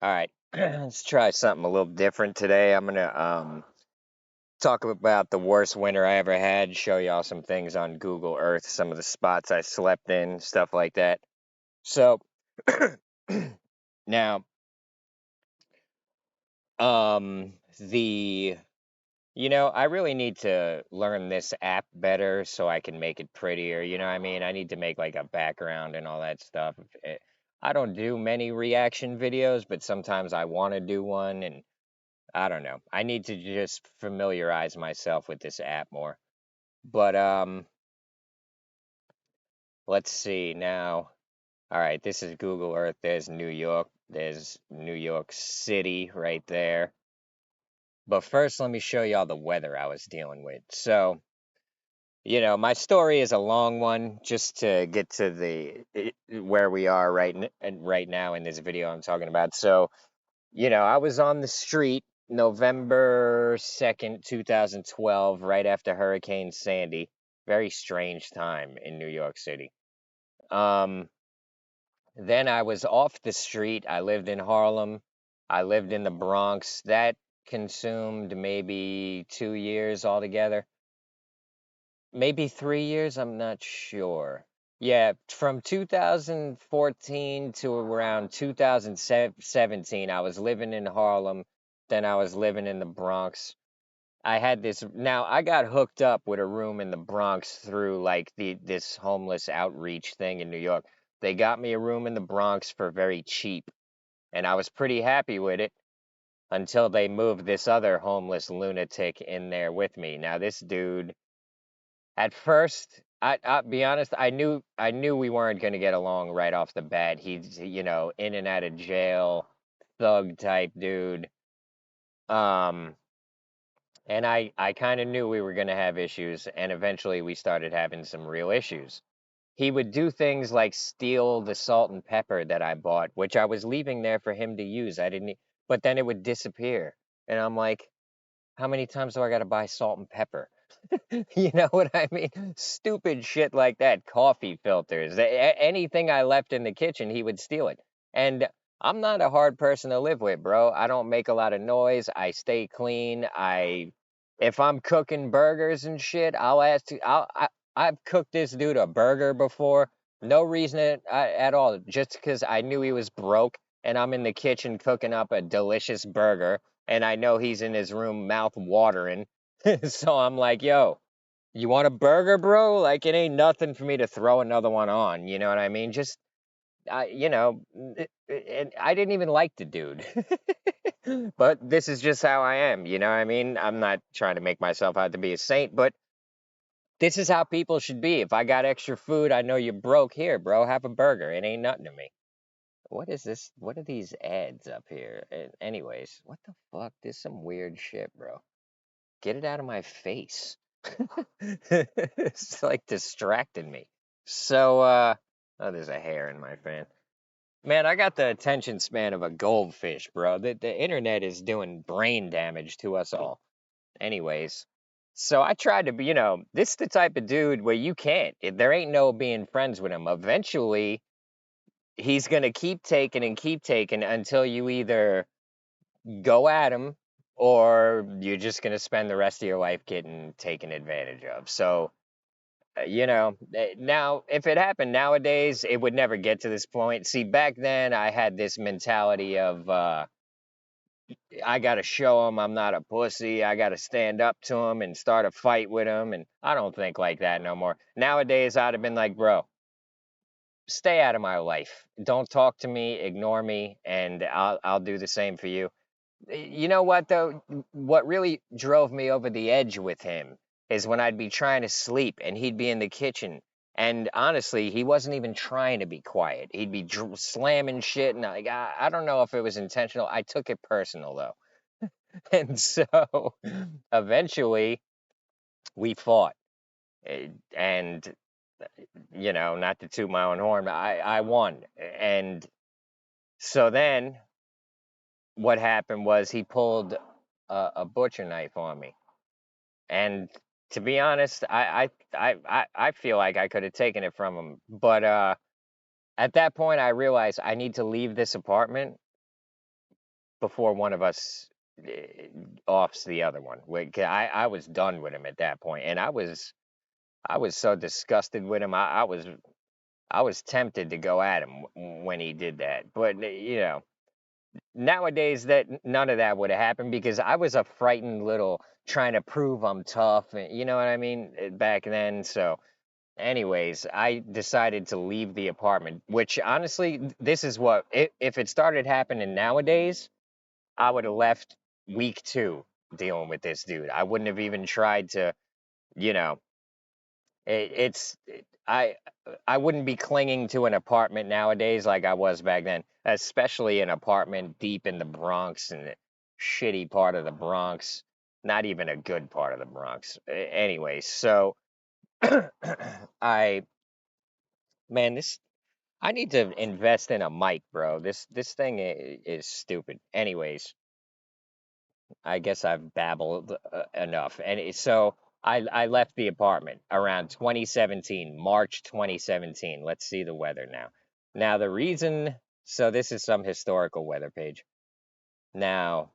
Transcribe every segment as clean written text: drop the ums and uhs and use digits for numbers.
All right, let's try something a little different today. I'm gonna talk about the worst winter I ever had, show y'all some things on Google Earth, some of the spots I slept in, stuff like that. So now, the I really need to learn this app better so I can make it prettier. You know what I mean? I need to make like a background and all that stuff. I don't do many reaction videos, but sometimes I want to do one, and I don't know. I need to just familiarize myself with this app more. But let's see now. All right, this is Google Earth. There's New York. There's New York City right there. But first, let me show y'all the weather I was dealing with. So, my story is a long one just to get to where we are right now in this video I'm talking about. So, I was on the street November 2nd, 2012, right after Hurricane Sandy. Very strange time in New York City. Um, then I was off the street. I lived in Harlem. I lived in the Bronx. That consumed maybe 2 years altogether. Maybe 3 years, I'm not sure. Yeah, from 2014 to around 2017, I was living in Harlem. Then I was living in the Bronx. Now I got hooked up with a room in the Bronx through like this homeless outreach thing in New York. They got me a room in the Bronx for very cheap, and I was pretty happy with it until they moved this other homeless lunatic in there with me. Now this dude, at first, I'll be honest, I knew we weren't going to get along right off the bat. He's, in and out of jail, thug type dude. Um, and I kind of knew we were going to have issues, and eventually we started having some real issues. He would do things like steal the salt and pepper that I bought, which I was leaving there for him to use. I didn't, but then it would disappear. And I'm like, how many times do I got to buy salt and pepper? You know what I mean? Stupid shit like that. Coffee filters, anything I left in the kitchen, he would steal it. And I'm not a hard person to live with, bro. I don't make a lot of noise. I stay clean. If I'm cooking burgers and shit, I'll ask. I've cooked this dude a burger before. No reason at all. Just because I knew he was broke, and I'm in the kitchen cooking up a delicious burger, and I know he's in his room mouth watering. So I'm like, yo, you want a burger, bro? Like, it ain't nothing for me to throw another one on. You know what I mean? Just, and I didn't even like the dude. But this is just how I am. You know what I mean? I'm not trying to make myself out to be a saint, but this is how people should be. If I got extra food, I know you're broke. Here, bro, have a burger. It ain't nothing to me. What is this? What are these ads up here? Anyways, what the fuck? This is some weird shit, bro. Get it out of my face. It's like distracting me. So, oh, there's a hair in my fan. Man, I got the attention span of a goldfish, bro. The internet is doing brain damage to us all. Anyways, so I tried to be, this is the type of dude where you can't. There ain't no being friends with him. Eventually, he's gonna keep taking until you either go at him or you're just going to spend the rest of your life getting taken advantage of. So, now if it happened nowadays, it would never get to this point. See, back then I had this mentality of I got to show him I'm not a pussy. I got to stand up to him and start a fight with him. And I don't think like that no more. Nowadays, I'd have been like, bro, stay out of my life. Don't talk to me, ignore me, and I'll do the same for you. You know what though? What really drove me over the edge with him is when I'd be trying to sleep and he'd be in the kitchen. And honestly, he wasn't even trying to be quiet. He'd be slamming shit, and I don't know if it was intentional. I took it personal though, and so eventually we fought. And not to toot my own horn, but I won. And so then what happened was he pulled a butcher knife on me. And to be honest, I feel like I could have taken it from him. But at that point, I realized I need to leave this apartment before one of us offs the other one. I was done with him at that point, and I was so disgusted with him. I was tempted to go at him when he did that, but you know, nowadays that none of that would have happened because I was a frightened little trying to prove I'm tough, and you know what I mean, back then. So, anyways, I decided to leave the apartment, which honestly, this is what if it started happening nowadays, I would have left week 2 dealing with this dude. I wouldn't have even tried to, you know, it's I wouldn't be clinging to an apartment nowadays like I was back then, especially an apartment deep in the Bronx and the shitty part of the Bronx, not even a good part of the Bronx. Anyway, so I man, this I need to invest in a mic, bro. This thing is stupid. Anyways, I guess I've babbled enough. And so I left the apartment around 2017, March 2017. Let's see the weather now. Now, the reason, so this is some historical weather page. Now,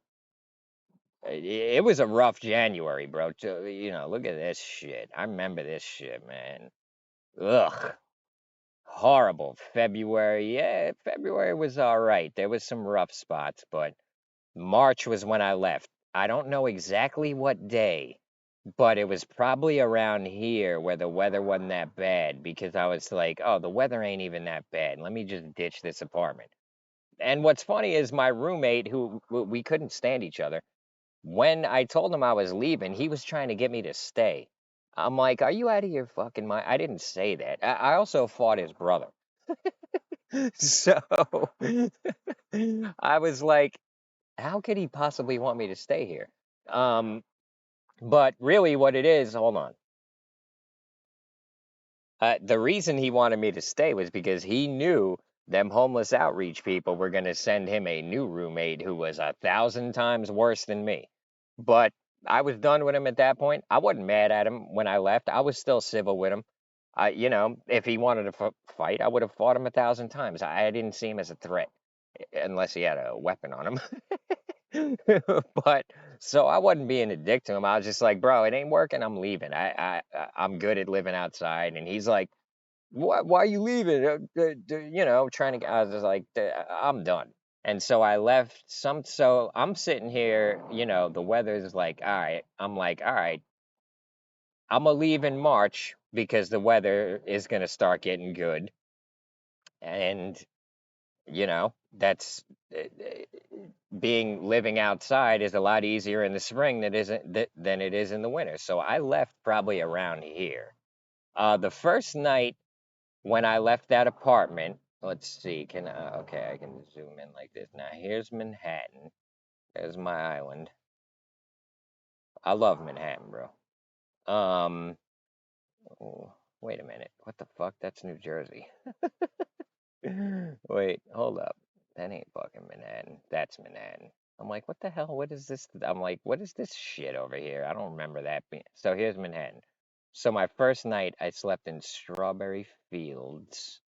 it was a rough January, bro. You know, look at this shit. I remember this shit, man. Ugh. Horrible. February, yeah, February was all right. There was some rough spots, but March was when I left. I don't know exactly what day, but it was probably around here where the weather wasn't that bad because I was like, oh, the weather ain't even that bad. Let me just ditch this apartment. And what's funny is my roommate, who we couldn't stand each other, when I told him I was leaving, he was trying to get me to stay. I'm like, are you out of your fucking mind? I didn't say that. I also fought his brother. So I was like, how could he possibly want me to stay here? Um, but really, what it is, hold on. The reason he wanted me to stay was because he knew them homeless outreach people were going to send him a new roommate who was 1,000 times worse than me. But I was done with him at that point. I wasn't mad at him when I left. I was still civil with him. You know, if he wanted to fight, I would have fought him 1,000 times. I didn't see him as a threat, unless he had a weapon on him. But so I wasn't being a dick to him. I was just like, bro, it ain't working. I'm leaving. I'm good at living outside. And he's like, why are you leaving? You know, trying to. I was just like, I'm done. And so I left. So I'm sitting here. You know, the weather's like, all right. I'm like, all right. I'm gonna leave in March because the weather is gonna start getting good. And you know, that's being living outside is a lot easier in the spring than it is in the winter. So I left probably around here. The first night when I left that apartment, let's see, okay, I can zoom in like this. Now here's Manhattan. There's my island. I love Manhattan, bro. Um, oh, wait a minute. What the fuck? That's New Jersey. Wait, hold up. That ain't fucking Manhattan. That's Manhattan. I'm like, what the hell? What is this? I'm like, what is this shit over here? I don't remember that being. So here's Manhattan. So my first night, I slept in Strawberry Fields,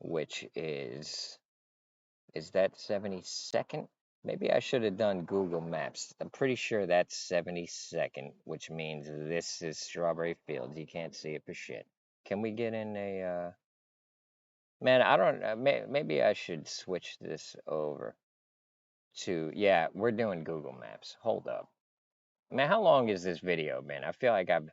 which is that 72nd? Maybe I should have done Google Maps. I'm pretty sure that's 72nd, which means this is Strawberry Fields. You can't see it for shit. Can we get in a, man, I don't know. Maybe I should switch this over to, yeah, we're doing Google Maps. Hold up. Man, how long is this video, man? I feel like I've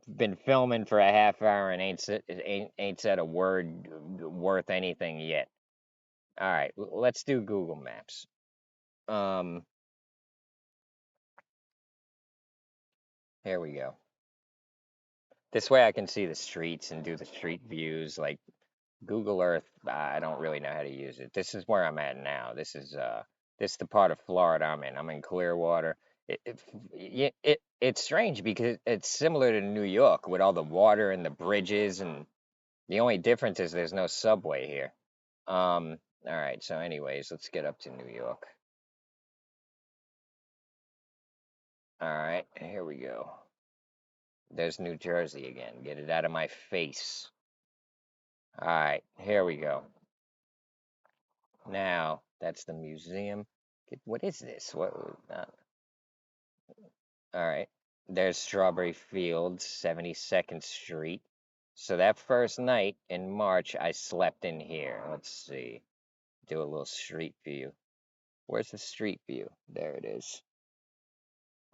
been filming for a half hour and ain't said a word worth anything yet. All right, let's do Google Maps. Um, Here we go. This way I can see the streets and do the street views. Like Google Earth, I don't really know how to use it. This is where I'm at now. This is the part of Florida I'm in. I'm in Clearwater. It's strange because it's similar to New York with all the water and the bridges, and the only difference is there's no subway here. All right. So, anyways, let's get up to New York. All right, here we go. There's New Jersey again. Get it out of my face. All right, here we go. Now, that's the museum. What is this? What? All right. There's Strawberry Fields, 72nd Street. So that first night in March, I slept in here. Let's see. Do a little street view. Where's the street view? There it is.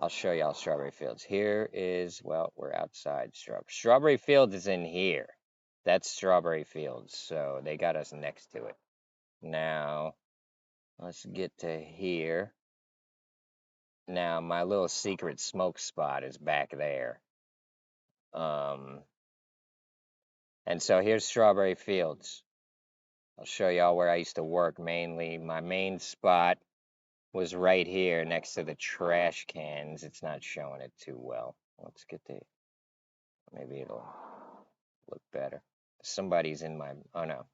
I'll show y'all Strawberry Fields. Here is, well, we're outside Strawberry Fields is in here. That's Strawberry Fields. So they got us next to it. Now, let's get to here. Now, my little secret smoke spot is back there. And so here's Strawberry Fields. I'll show y'all where I used to work mainly. My main spot was right here next to the trash cans. It's not showing it too well. Let's get the, maybe it'll look better. Somebody's in my, oh no.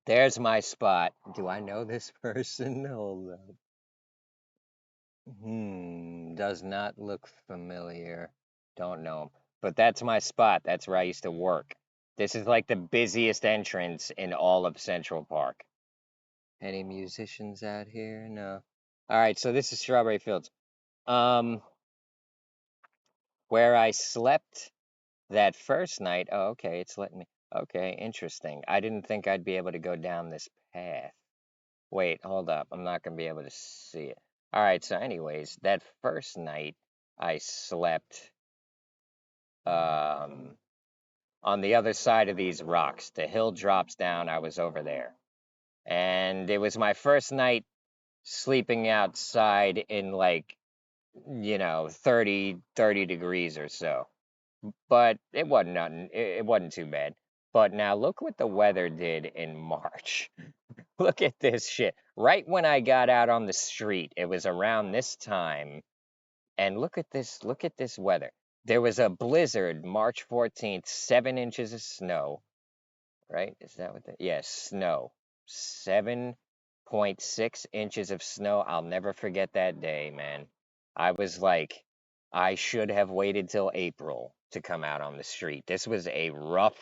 There's my spot. Do I know this person? Hold up. Does not look familiar. Don't know him. But that's my spot. That's where I used to work. This is like the busiest entrance in all of Central Park. Any musicians out here? No. All right, so this is Strawberry Fields. Where I slept that first night. Oh, okay, it's letting me. Okay, interesting. I didn't think I'd be able to go down this path. Wait, hold up. I'm not going to be able to see it. All right, so anyways, that first night I slept on the other side of these rocks. The hill drops down. I was over there. And it was my first night sleeping outside in like, 30 degrees or so. But it wasn't nothing. It wasn't too bad. But now look what the weather did in March. Look at this shit. Right when I got out on the street, it was around this time. And look at this weather. There was a blizzard March 14th, 7 inches of snow. Right? Is that what that? Yes, snow. 7.6 inches of snow. I'll never forget that day, man. I was like, I should have waited till April to come out on the street. This was a rough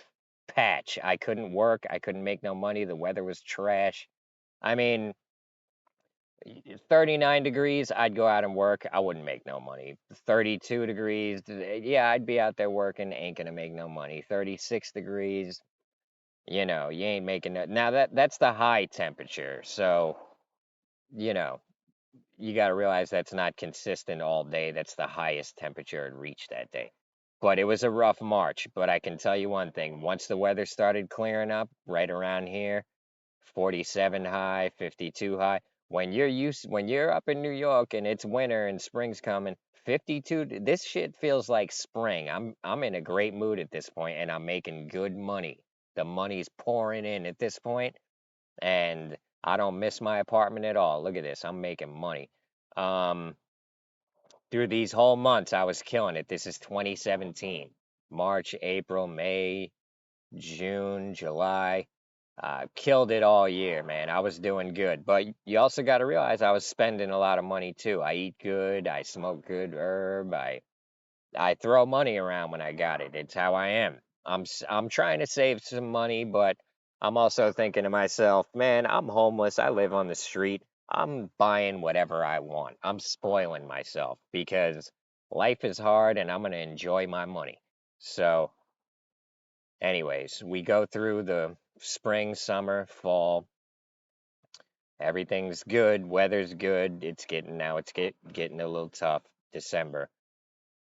patch. I couldn't work. I couldn't make no money. The weather was trash. I mean, 39 degrees, I'd go out and work. I wouldn't make no money. 32 degrees, yeah, I'd be out there working. Ain't gonna make no money. 36 degrees, you ain't making no. Now that's the high temperature. So, you know, you got to realize that's not consistent all day. That's the highest temperature it reached that day. But it was a rough March. But I can tell you one thing, once the weather started clearing up right around here, 47 high, 52 high, when you're up in New York and it's winter and spring's coming, 52, this shit feels like spring. I'm in a great mood at this point and I'm making good money. The money's pouring in at this point, and I don't miss my apartment at all. Look at this. I'm making money. Um, Through these whole months, I was killing it. This is 2017. March, April, May, June, July. Killed it all year, man. I was doing good. But you also got to realize I was spending a lot of money too. I eat good. I smoke good herb. I throw money around when I got it. It's how I am. I'm trying to save some money, but I'm also thinking to myself, man, I'm homeless. I live on the street. I'm buying whatever I want. I'm spoiling myself because life is hard and I'm going to enjoy my money. So, anyways, we go through the spring, summer, fall. Everything's good. Weather's good. It's getting a little tough. December.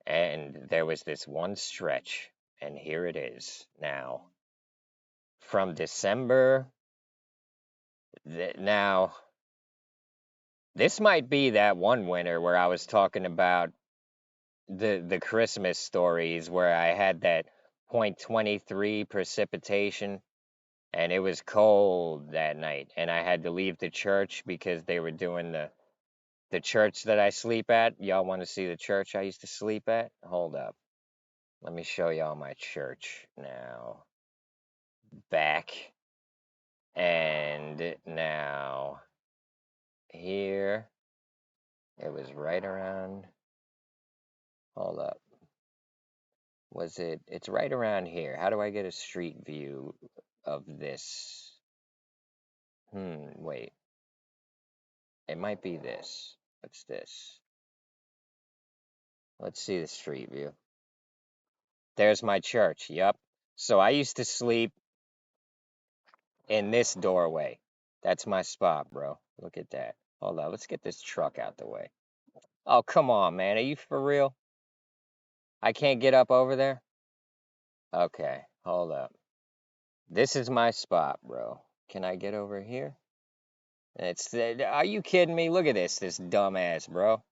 And there was this one stretch, and here it is now. From December, now, this might be that one winter where I was talking about the Christmas stories where I had that .23 precipitation, and it was cold that night, and I had to leave the church because they were doing the church that I sleep at. Y'all want to see the church I used to sleep at? Hold up. Let me show y'all my church now. Back. And now here. It was right around. Hold up. Was it? It's right around here. How do I get a street view of this? Wait. It might be this. What's this? Let's see the street view. There's my church. Yep. So I used to sleep in this doorway. That's my spot, bro. Look at that. Hold on. Let's get this truck out the way. Oh, come on, man. Are you for real? I can't get up over there? Okay. Hold up. This is my spot, bro. Can I get over here? Are you kidding me? Look at this dumbass, bro.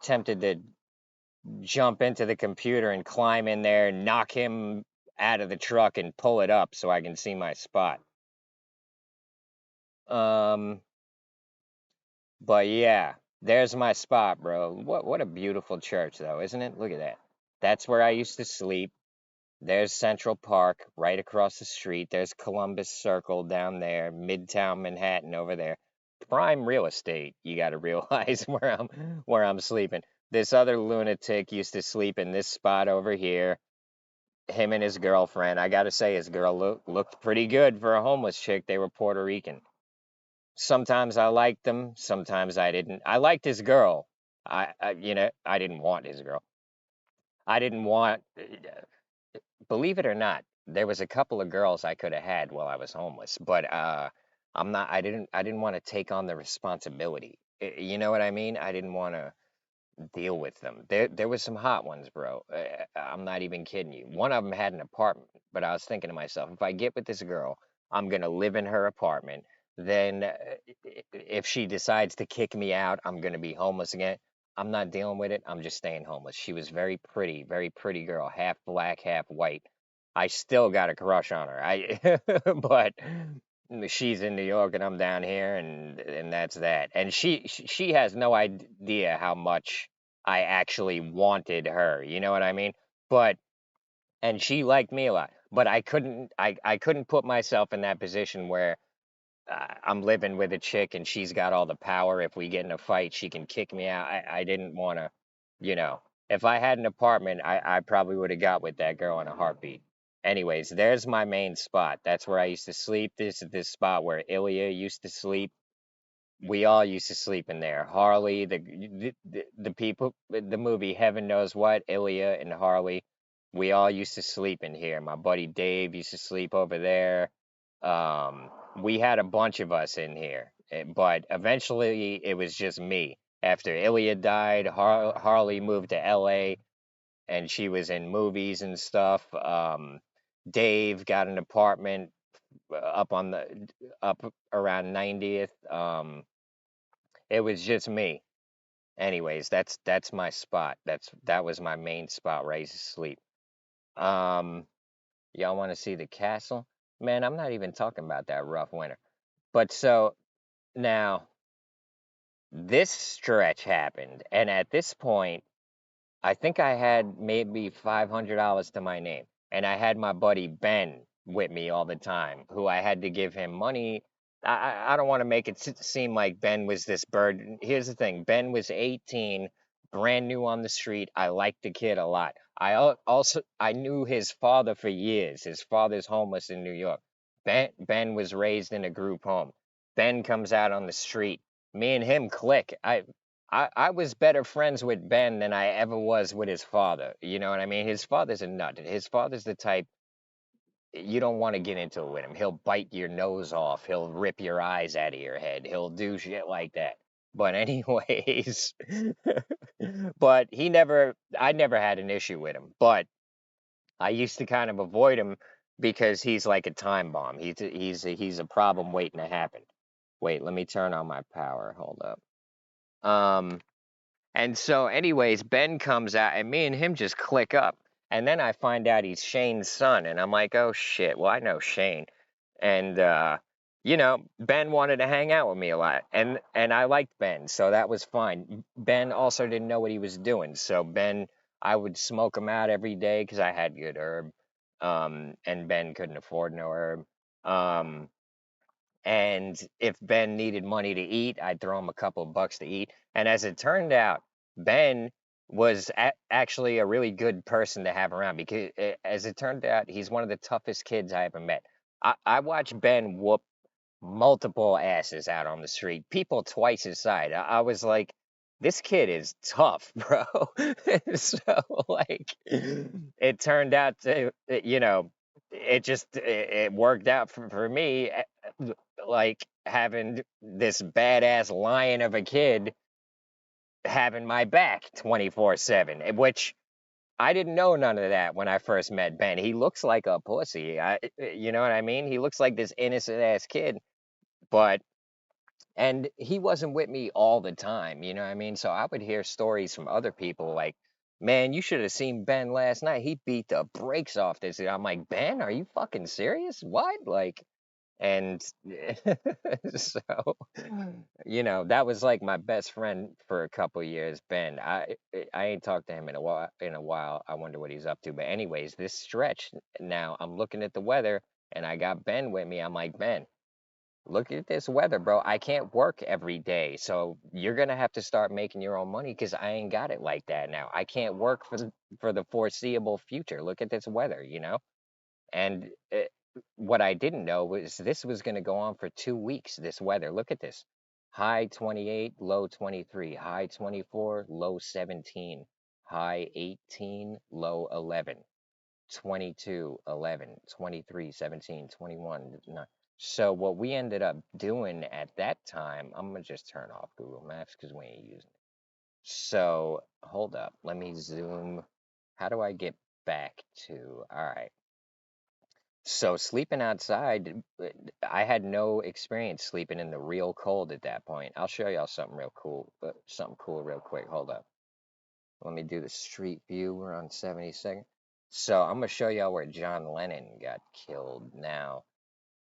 Tempted to jump into the computer and climb in there, knock him out of the truck and pull it up so I can see my spot. Um, but yeah, there's my spot, bro. What a beautiful church though, isn't it? Look at that. That's where I used to sleep. There's Central Park right across the street. There's Columbus Circle down there, Midtown Manhattan over there. Prime real estate, you got to realize where I'm sleeping. This other lunatic used to sleep in this spot over here. Him and his girlfriend. I got to say his girl looked pretty good for a homeless chick. They were Puerto Rican. Sometimes I liked them, sometimes I didn't. I liked his girl. I didn't want his girl. I didn't want believe it or not, there was a couple of girls I could have had while I was homeless, but I didn't want to take on the responsibility. You know what I mean? I didn't want to deal with them. There was some hot ones, bro. I'm not even kidding you. One of them had an apartment, but I was thinking to myself, if I get with this girl, I'm gonna live in her apartment. Then if she decides to kick me out, I'm gonna be homeless again. I'm not dealing with it. I'm just staying homeless. She was very pretty girl, half black, half white. I still got a crush on her. But she's in New York and I'm down here, and that's that. And she has no idea how much I actually wanted her. You know what I mean? But and she liked me a lot, but I couldn't put myself in that position where I'm living with a chick and she's got all the power. If we get in a fight, she can kick me out. I didn't want to, you know, if I had an apartment, I probably would have got with that girl in a heartbeat. Anyways, there's my main spot. That's where I used to sleep. This is this spot where Ilya used to sleep. We all used to sleep in there. Harley, the people, the movie Heaven Knows What, Ilya and Harley, we all used to sleep in here. My buddy Dave used to sleep over there. We had a bunch of us in here, but eventually it was just me. After Ilya died, Harley moved to LA and she was in movies and stuff. Dave got an apartment up around 90th. It was just me. Anyways, that's my spot. That was my main spot where I used to sleep. Um, y'all want to see the castle? Man, I'm not even talking about that rough winter. But so now this stretch happened, and at this point, I think I had maybe $500 to my name, and I had my buddy Ben with me all the time, who I had to give him money. I don't want to make it seem like Ben was this burden. Here's the thing: Ben was 18, brand new on the street. I liked the kid a lot. Also I knew his father for years. His father's homeless in New York. Ben was raised in a group home. Ben comes out on the street. Me and him click. I was better friends with Ben than I ever was with his father. You know what I mean? His father's a nut. His father's the type you don't want to get into it with him. He'll bite your nose off. He'll rip your eyes out of your head. He'll do shit like that. But anyways, but I never had an issue with him. But I used to kind of avoid him because he's like a time bomb. He's a problem waiting to happen. Wait, let me turn on my power. Hold up. Um, and so, anyways, Ben comes out, and me and him just click up. And then I find out he's Shane's son, and I'm like, oh shit. Well, I know Shane, and Ben wanted to hang out with me a lot, and I liked Ben, so that was fine. Ben also didn't know what he was doing, so I would smoke him out every day because I had good herb, and Ben couldn't afford no herb. And if Ben needed money to eat, I'd throw him a couple of bucks to eat. And as it turned out, Ben was actually a really good person to have around because, as it turned out, he's one of the toughest kids I ever met. I watched Ben whoop. multiple asses out on the street, people twice his size. I was like, this kid is tough, bro. So like, it turned out to, it worked out for me, like having this badass lion of a kid having my back 24/7, which I didn't know none of that when I first met Ben. He looks like a pussy. You know what I mean? He looks like this innocent ass kid, but and he wasn't with me all the time, you know what I mean? So I would hear stories from other people like, man, you should have seen Ben last night. He beat the brakes off this. I'm like, Ben, are you fucking serious? What? Like, and so, that was like my best friend for a couple years, Ben. I ain't talked to him in a while. I wonder what he's up to. But anyways, this stretch now, I'm looking at the weather, and I got Ben with me. I'm like, Ben, look at this weather, bro. I can't work every day. So you're going to have to start making your own money because I ain't got it like that now. I can't work for the foreseeable future. Look at this weather. And what I didn't know was this was going to go on for 2 weeks, this weather. Look at this. High 28, low 23, high 24, low 17, high 18, low 11. 22, 11, 23, 17, 21. So what we ended up doing at that time, I'm gonna just turn off Google Maps because we ain't using it. So hold up, let me zoom. How do I get back to? All right. So sleeping outside, I had no experience sleeping in the real cold at that point. I'll show y'all something real cool, something cool real quick. Hold up. Let me do the street view. We're on 72nd. So I'm gonna show y'all where John Lennon got killed now.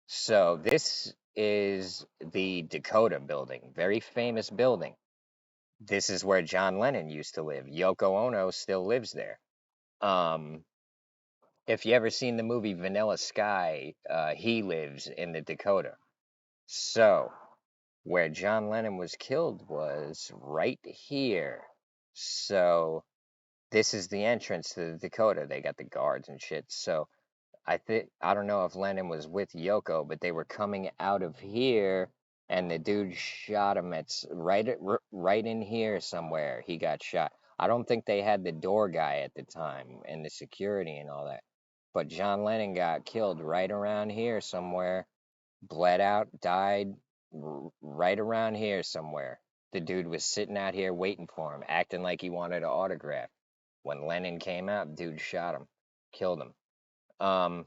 So this is the Dakota building, very famous building. This is where John Lennon used to live. Yoko Ono still lives there. Um, if you ever seen the movie Vanilla Sky, he lives in the Dakota. So where John Lennon was killed was right here. So this is the entrance to the Dakota. They got the guards and shit. So I don't know if Lennon was with Yoko, but they were coming out of here, and the dude shot him right in here somewhere. He got shot. I don't think they had the door guy at the time and the security and all that. But John Lennon got killed right around here somewhere, bled out, died right around here somewhere. The dude was sitting out here waiting for him, acting like he wanted an autograph. When Lennon came out, dude shot him, killed him. Um,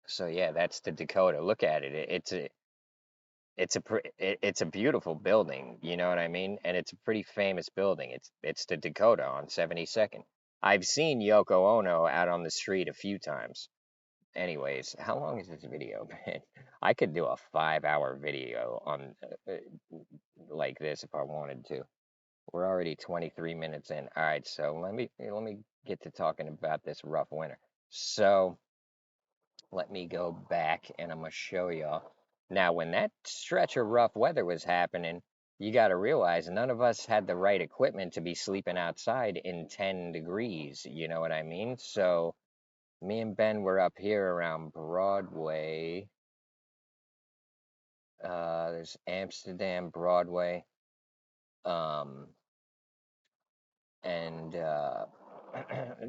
so yeah, that's the Dakota. Look at it. It's a beautiful building, you know what I mean? And it's a pretty famous building. It's the Dakota on 72nd. I've seen Yoko Ono out on the street a few times. Anyways, how long is this video been? I could do a 5-hour video on like this if I wanted to. We're already 23 minutes in. All right, so let me get to talking about this rough winter. So let me go back and I'm gonna show y'all. Now, when that stretch of rough weather was happening, you got to realize none of us had the right equipment to be sleeping outside in 10 degrees. You know what I mean? So me and Ben were up here around Broadway. There's Amsterdam Broadway, um, and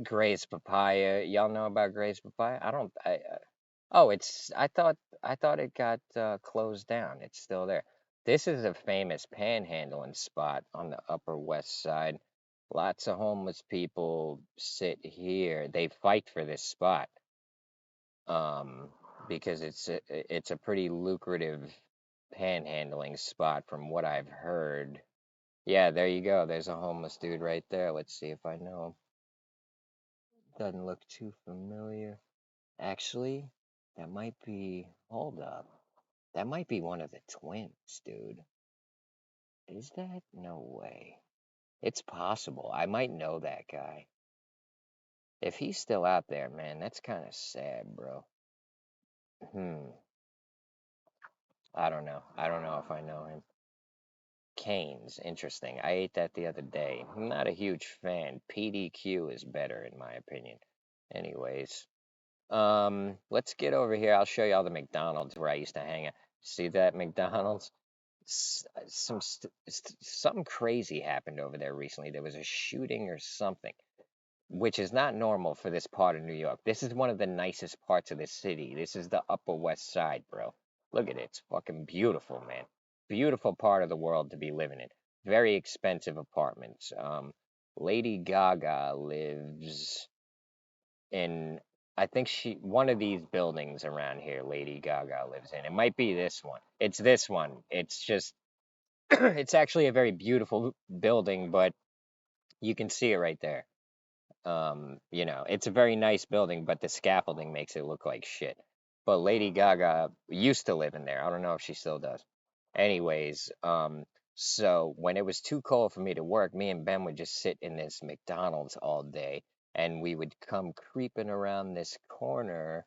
Gray's Papaya. Y'all know about Gray's Papaya? I don't. Oh, I thought it got closed down. It's still there. This is a famous panhandling spot on the Upper West Side. Lots of homeless people sit here. They fight for this spot um, because it's a pretty lucrative panhandling spot from what I've heard. Yeah, there you go. There's a homeless dude right there. Let's see if I know him. Doesn't look too familiar. Actually, that might be. Hold up. That might be one of the twins, dude. Is that? No way. It's possible. I might know that guy. If he's still out there, man, that's kind of sad, bro. Hmm. I don't know. I don't know if I know him. Canes, interesting. I ate that the other day. I'm not a huge fan. PDQ is better in my opinion. Anyways, let's get over here. I'll show you all the McDonald's where I used to hang out. See that McDonald's? Something crazy happened over there recently. There was a shooting or something, which is not normal for this part of New York. This is one of the nicest parts of the city. This is the Upper West Side, bro. Look at it. It's fucking beautiful, man. Beautiful part of the world to be living in. Very expensive apartments. Lady Gaga lives in, I think one of these buildings around here, Lady Gaga lives in. It might be this one. It's this one. It's just, it's actually a very beautiful building, but you can see it right there. It's a very nice building, but the scaffolding makes it look like shit. But Lady Gaga used to live in there. I don't know if she still does. Anyways, so when it was too cold for me to work, me and Ben would just sit in this McDonald's all day, and we would come creeping around this corner,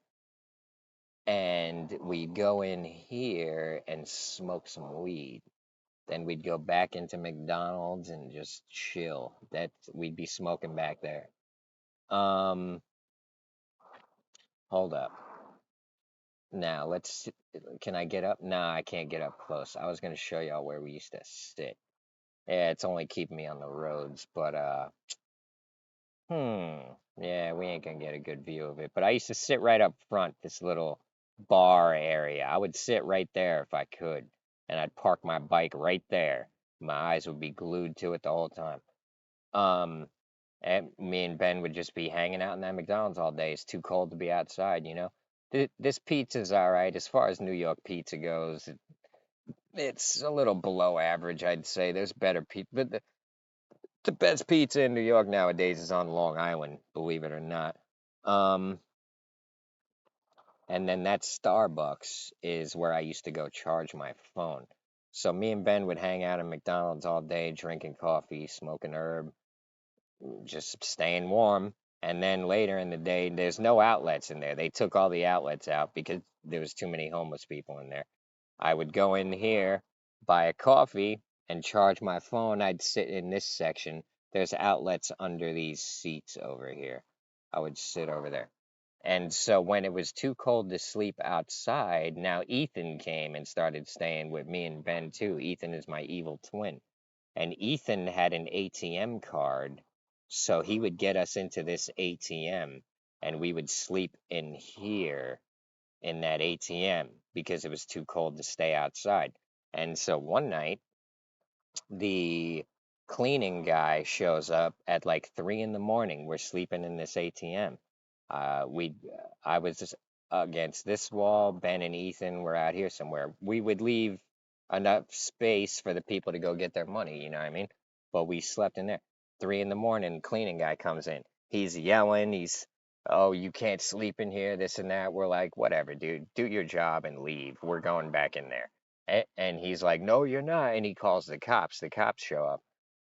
and we'd go in here and smoke some weed. Then we'd go back into McDonald's and just chill. We'd be smoking back there. Um, Hold up. Now can I get up? Nah, I can't get up close. I was gonna show y'all where we used to sit. Yeah, it's only keeping me on the roads, but yeah, we ain't gonna get a good view of it. But I used to sit right up front, this little bar area. I would sit right there if I could, and I'd park my bike right there. My eyes would be glued to it the whole time. Um, and me and Ben would just be hanging out in that McDonald's all day. It's too cold to be outside, you know. This pizza's all right as far as New York pizza goes. It's a little below average, I'd say. There's better pizza, but the best pizza in New York nowadays is on Long Island, believe it or not. Um, and then that Starbucks is where I used to go charge my phone. So me and Ben would hang out at McDonald's all day, drinking coffee, smoking herb, just staying warm. And then later in the day, there's no outlets in there. They took all the outlets out because there was too many homeless people in there. I would go in here, buy a coffee, and charge my phone. I'd sit in this section. There's outlets under these seats over here. I would sit over there. And so when it was too cold to sleep outside, now Ethan came and started staying with me and Ben too. Ethan is my evil twin. And Ethan had an ATM card, so he would get us into this ATM, and we would sleep in here in that ATM because it was too cold to stay outside. And so one night, the cleaning guy shows up at like 3 in the morning. We're sleeping in this ATM. We, I was just against this wall. Ben and Ethan were out here somewhere. We would leave enough space for the people to go get their money. You know what I mean? But we slept in there. 3 in the morning, cleaning guy comes in. He's yelling. Oh, you can't sleep in here. This and that. We're like, whatever, dude. Do your job and leave. We're going back in there. And he's like, no, you're not. And he calls the cops. The cops show up.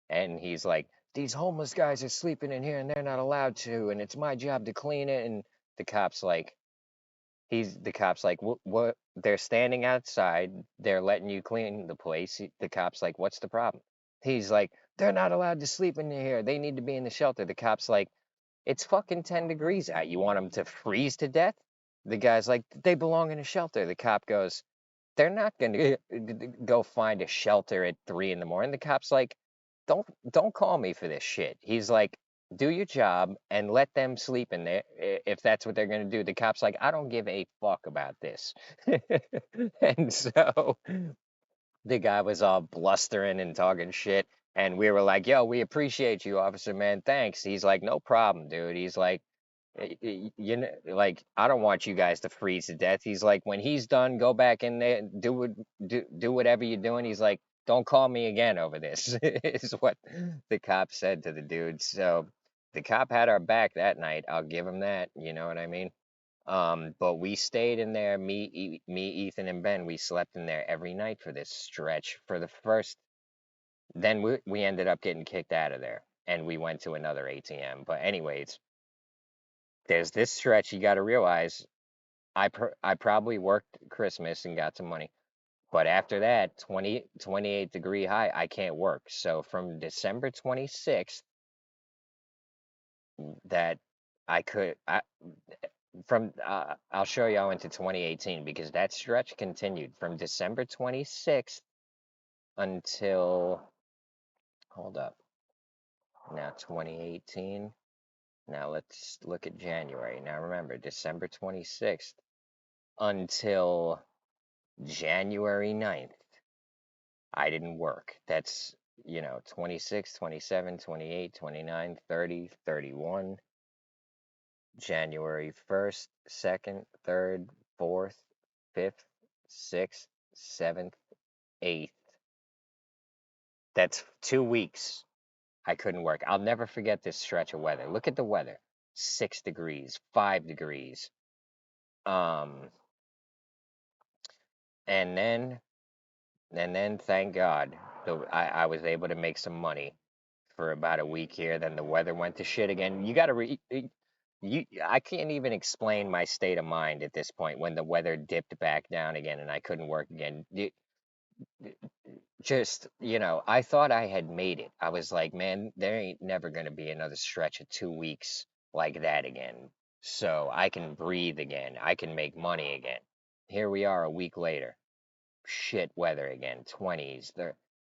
And he's like, these homeless guys are sleeping in here and they're not allowed to. And it's my job to clean it. And the cop's like, what? They're standing outside. They're letting you clean the place. The cop's like, what's the problem? He's like, they're not allowed to sleep in here. They need to be in the shelter. The cop's like, it's fucking 10 degrees out. You want them to freeze to death? The guy's like, they belong in a shelter. The cop goes, they're not going to go find a shelter at 3 in the morning. The cop's like, don't call me for this shit. He's like, do your job and let them sleep in there if that's what they're going to do. The cop's like, I don't give a fuck about this. And so the guy was all blustering and talking shit. And we were like, yo, we appreciate you, officer, man. Thanks. He's like, no problem, dude. He's like, you know, like, I don't want you guys to freeze to death. He's like, when he's done, go back in there, do whatever you're doing. He's like, don't call me again over this, is what the cop said to the dude. So the cop had our back that night. I'll give him that. You know what I mean? But we stayed in there. Me, Ethan, and Ben. We slept in there every night for this stretch. For the first, then we ended up getting kicked out of there, and we went to another ATM. But anyways, there's this stretch you got to realize. I probably worked Christmas and got some money, but after that, 28-degree high, I can't work. So from December 26th, that I could, I'll show y'all into 2018 because that stretch continued from December 26th until, hold up, now 2018. Now let's look at January. Now remember, December 26th until January 9th, I didn't work. That's, 26, 27, 28, 29, 30, 31, January 1st, 2nd, 3rd, 4th, 5th, 6th, 7th, 8th. That's 2 weeks I couldn't work. I'll never forget this stretch of weather. Look at the weather. 6 degrees, 5 degrees. Um, and then thank God, I was able to make some money for about a week here. Then the weather went to shit again. You got to I can't even explain my state of mind at this point when the weather dipped back down again and I couldn't work again. Just, I thought I had made it. I was like, man, there ain't never going to be another stretch of 2 weeks like that again. So I can breathe again. I can make money again. Here we are a week later. Shit weather again, 20s.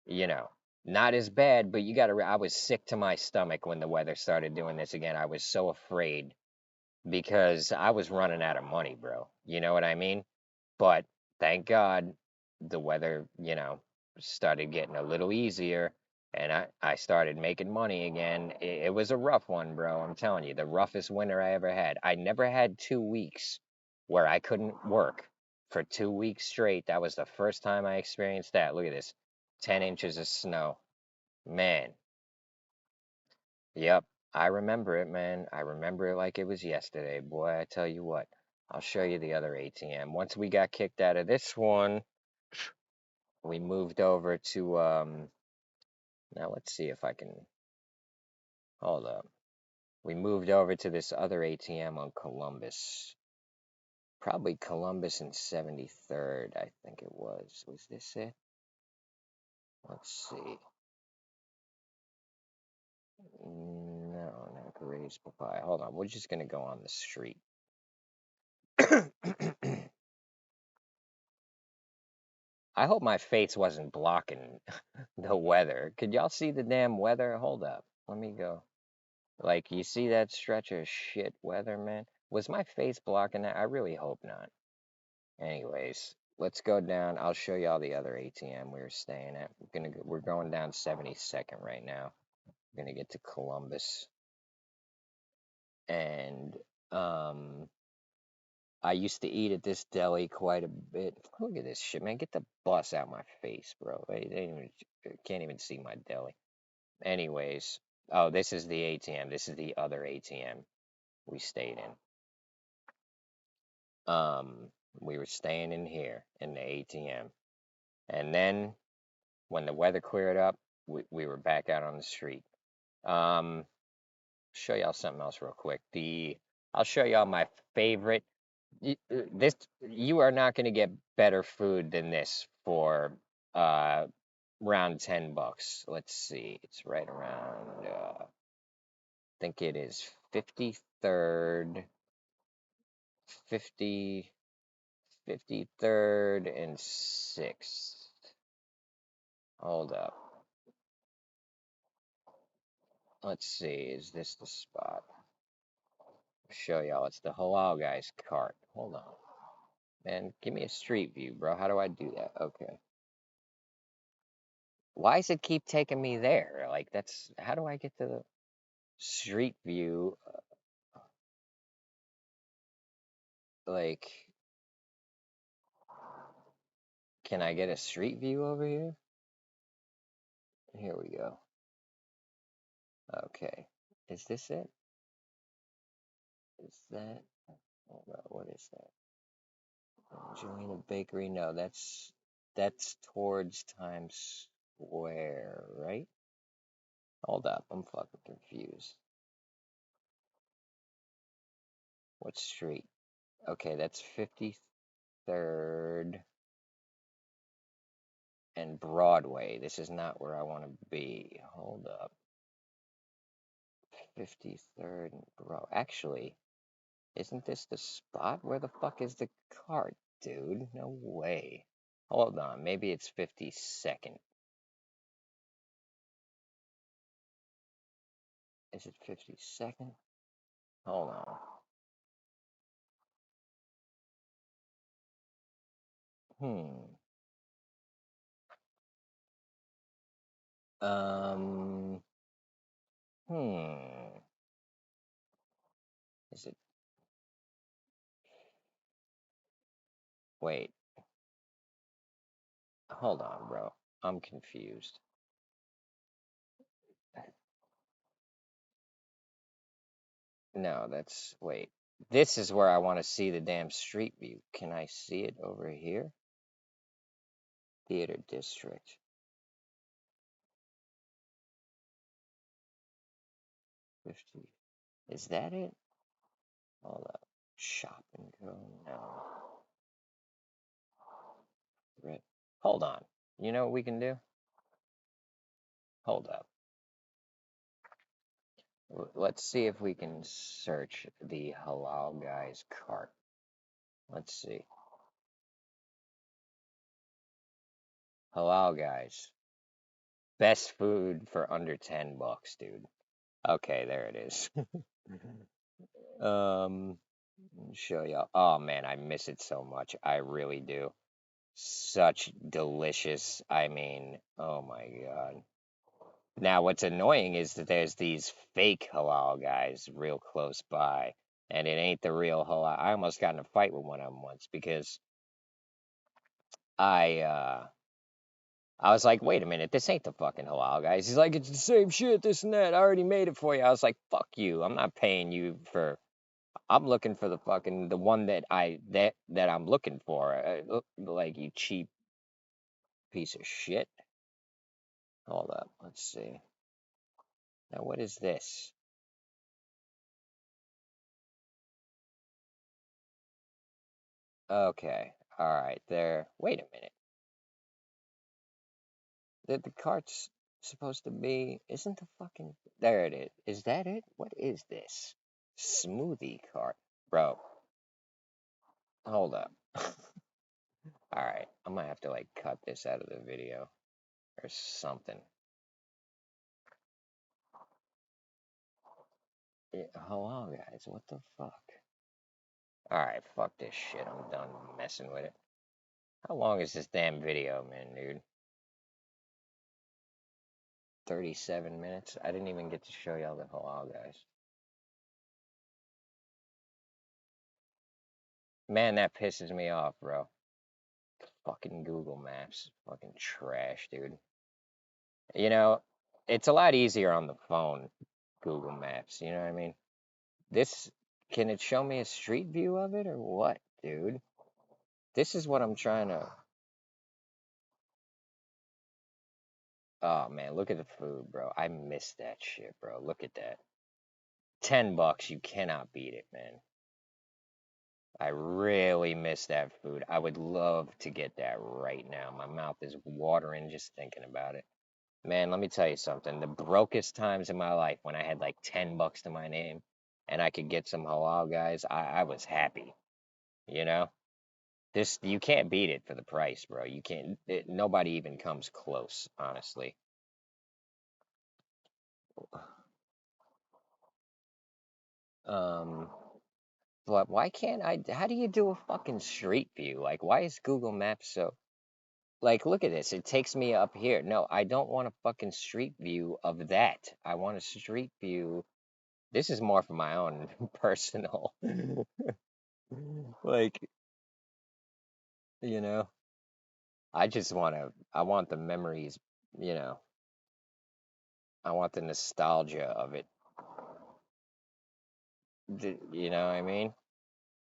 You know, not as bad, but I was sick to my stomach when the weather started doing this again. I was so afraid because I was running out of money, bro. You know what I mean? But thank God the weather, started getting a little easier and I started making money again. It was a rough one, bro. I'm telling you, the roughest winter I ever had. I never had 2 weeks where I couldn't work for 2 weeks straight. That was the first time I experienced that. Look at this, 10 inches of snow. Man, yep, I remember it, man. I remember it like it was yesterday, boy. I tell you what, I'll show you the other ATM. Once we got kicked out of this one, we moved over to now let's see if I can hold up. We moved over to this other ATM on Columbus. Probably Columbus and 73rd, I think it was. Was this it? Let's see. No, not Grace Papaya. Hold on, we're just gonna go on the street. I hope my face wasn't blocking the weather. Could y'all see the damn weather? Hold up. Let me go. Like, you see that stretch of shit weather, man? Was my face blocking that? I really hope not. Anyways, let's go down. I'll show y'all the other ATM we were staying at. We're going down 72nd right now. We're gonna get to Columbus. And I used to eat at this deli quite a bit. Look at this shit, man. Get the bus out my face, bro. Can't even see my deli. Anyways, oh, this is the ATM. This is the other ATM we stayed in. We were staying in here in the ATM. And then when the weather cleared up, we were back out on the street. Show y'all something else real quick. I'll show y'all my favorite. This you are not going to get better food than this for around $10. Let's see, it's right around. I think it is 53rd, 50, 53rd and 6th. Hold up. Let's see, is this the spot? I'll show y'all. It's the halal guy's cart. Hold on. Man, give me a street view, bro. How do I do that? Okay. Why does it keep taking me there? Like, how do I get to the street view? Like, can I get a street view over here? Here we go. Okay. Is this it? Is that? Hold on, what is that? Join a bakery? No, that's towards Times Square, right? Hold up, I'm fucking confused. What street? Okay, that's 53rd and Broadway. This is not where I want to be. Hold up. 53rd and Broadway. Actually, Isn't this the spot? Where the fuck is the cart, dude? No way. Hold on, maybe it's 52nd. Is it 52nd? Hold on. Hmm. Um. Hmm. Is it? Wait. Hold on, bro. I'm confused. No, that's. Wait. This is where I want to see the damn street view. Can I see it over here? Theater District. 50. Is that it? Hold up. Shop and go. No. Right. Hold on. You know what we can do? Hold up. Let's see if we can search the halal guy's cart. Let's see. Halal guys. Best food for under 10 bucks, dude. Okay, there it is. Let me show y'all. Oh man, I miss it so much. I really do. Such delicious. I mean, oh my God. Now, what's annoying is that there's these fake halal guys real close by, and it ain't the real halal. I almost got in a fight with one of them once because I uh I was like, wait a minute, this ain't the fucking halal guys. He's like, it's the same shit, this and that. I already made it for you. I was like, fuck you. I'm not paying you for. I'm looking for the one that I'm looking for. Like you cheap piece of shit. Hold up, let's see. Now what is this? Okay, all right. There. Wait a minute. The cart's supposed to be. Isn't the fucking. There it is. Is that it? What is this? Smoothie cart, bro. Hold up. All right, I might have to like cut this out of the video or something. Yeah, hello, guys. What the fuck? All right, fuck this shit. I'm done messing with it. How long is this damn video, man, dude? 37 minutes. I didn't even get to show y'all the halal guys. Man, that pisses me off, bro. Fucking Google Maps. Fucking trash, dude. You know, it's a lot easier on the phone, Google Maps. You know what I mean? This, can it show me a street view of it or what, dude? This is what I'm trying to. Oh man, look at the food, bro. I miss that shit, bro. Look at that. $10, you cannot beat it, man. I really miss that food. I would love to get that right now. My mouth is watering just thinking about it. Man, let me tell you something. The brokest times in my life when I had like $10 to my name and I could get some halal guys, I was happy. You know? This you can't beat it for the price, bro. You can't nobody even comes close, honestly. Um but why can't I how do you do a fucking street view? Like why is Google Maps so like look at this. It takes me up here. No, I don't want a fucking street view of that. I want a street view. This is more for my own personal like, you know, I just want to, I want the memories, you know, I want the nostalgia of it. You know what I mean?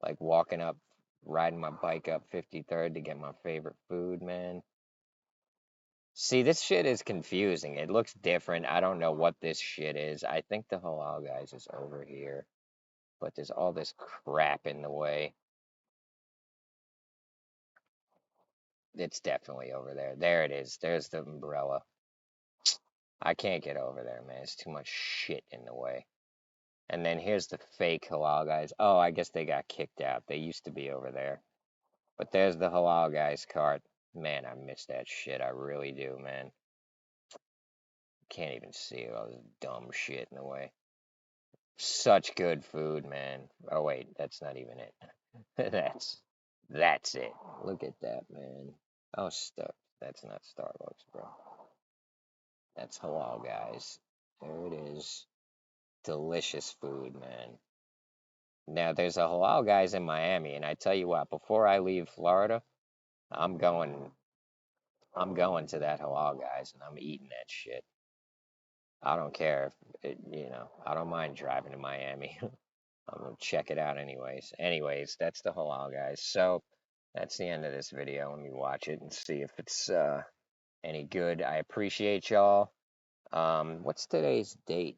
Like walking up, riding my bike up 53rd to get my favorite food, man. See, this shit is confusing. It looks different. I don't know what this shit is. I think the halal guys is over here, but there's all this crap in the way. It's definitely over there. There it is. There's the umbrella. I can't get over there, man. It's too much shit in the way. And then here's the fake halal guys. Oh, I guess they got kicked out. They used to be over there. But there's the halal guys cart. Man, I miss that shit. I really do, man. Can't even see all this dumb shit in the way. Such good food, man. Oh wait, that's not even it. that's it. Look at that, man. Oh, stuff. That's not Starbucks, bro. That's halal, guys. There it is. Delicious food, man. Now there's a halal guys in Miami, and I tell you what, before I leave Florida, I'm going I'm going to that halal guys and I'm eating that shit. I don't care if I don't mind driving to Miami. I'm gonna check it out anyways. That's the halal guys. So that's the end of this video. Let me watch it and see if it's any good. I appreciate y'all. What's today's date?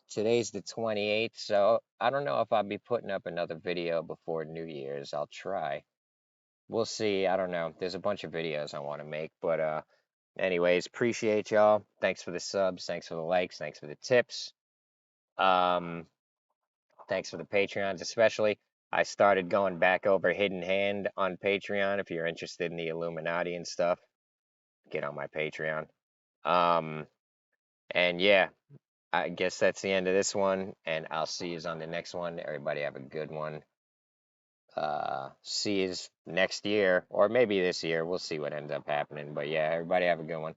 Today's the 28th, so I don't know if I'll be putting up another video before New Year's. I'll try. We'll see. I don't know. There's a bunch of videos I want to make, but anyways, appreciate y'all. Thanks for the subs, thanks for the likes, thanks for the tips. Thanks for the Patreons, especially. I started going back over Hidden Hand on Patreon. If you're interested in the Illuminati and stuff, get on my Patreon. And yeah, I guess that's the end of this one, and I'll see you on the next one. Everybody have a good one. See you next year, or maybe this year. We'll see what ends up happening. But yeah, everybody have a good one.